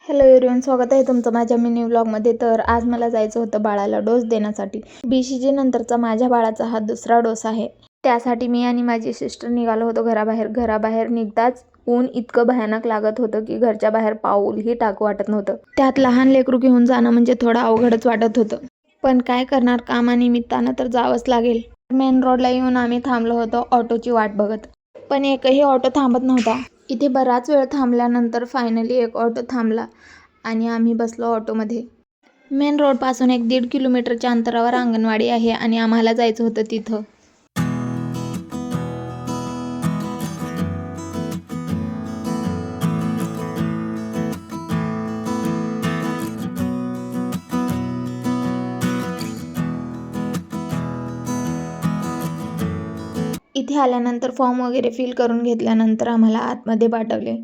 Hello everyone, स्वागत आहे तुमचं माझ्या मिनी व्लॉगमध्ये. तर आज मला जायचं होतं बाळाला डोस देण्यासाठी. BCG नंतरचा माझ्या बाळाचा हा दुसरा डोस आहे. त्यासाठी मी आणि माझी सिस्टर निघालो होतो घराबाहेर. घराबाहेर निघताच ऊन इतकं भयानक लागत होतं की घरच्या बाहेर पाऊलही टाकू वाटत नव्हतं. त्यात लहान लेकरू घेऊन जाणं म्हणजे थोडं अवघडच वाटत होतं. पण काय करणार, कामानिमित्तानं तर जावंच लागेल. मेन रोडला येऊन आम्ही थांबलो होतो ऑटोची वाट बघत. पण एकही ऑटो थांबत नव्हता. इथे बराच वेळ थांबल्यानंतर फायनली एक ऑटो थांबला आणि आम्ही बसलो ऑटोमध्ये. मेन रोडपासून 1-1.5 किलोमीटरच्या अंतरावर अंगणवाडी आहे आणि आम्हाला जायचं होतं तिथं. इथे आल्यानंतर फॉर्म वगैरे फिल करून घेतल्यानंतर आम्हाला आतमध्ये पाठवले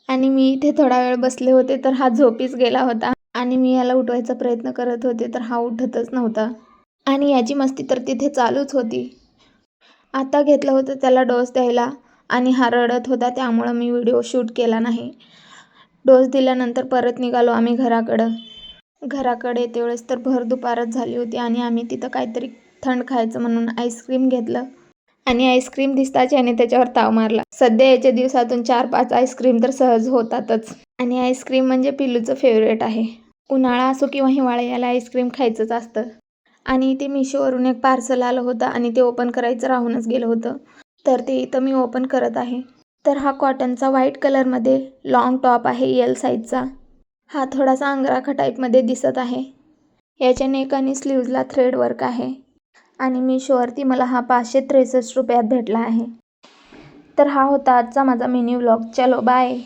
आणि मी इथे थोडा वेळ बसले होते तर हा झोपीच गेला होता आणि मी याला उठवायचा प्रयत्न करत होते तर हा उठतच नव्हता आणि याची मस्ती तर तिथे चालूच होती. आता घेतलं होतं त्याला डोस द्यायला आणि हा रडत होता, त्यामुळं मी व्हिडिओ शूट केला नाही. डोस दिल्यानंतर परत निघालो आम्ही घराकडे येते वेळेस तर भर दुपारच झाली होती आणि आम्ही तिथं काहीतरी थंड खायचं म्हणून आईस्क्रीम घेतलं आणि आईस्क्रीम दिसताच याने त्याच्यावर ताव मारला. सध्या याच्या दिवसातून 4-5 आईस्क्रीम तर सहज होतातच आणि आईस्क्रीम म्हणजे पिल्लूचं फेवरेट आहे. उन्हाळा असो किंवा हिवाळा याला आईस्क्रीम खायचंच असतं. आणि इथे मिशोवरून एक पार्सल आलं होतं आणि ते ओपन करायचं राहूनच गेलं होतं, तर ते इथं मी ओपन करत आहे. तर हा कॉटनचा व्हाईट कलरमध्ये लॉंग टॉप आहे L साईजचा. हा थोडासा अंगराखा टाईपमध्ये दिसत आहे. याच्या नेक आणि स्लीव्जला थ्रेड वर्क आहे आणि मिशोवरती मला हा 563 रुपयात भेटला आहे. तर हा होता आजचा माझा मिनी व्लॉग. चलो बाय.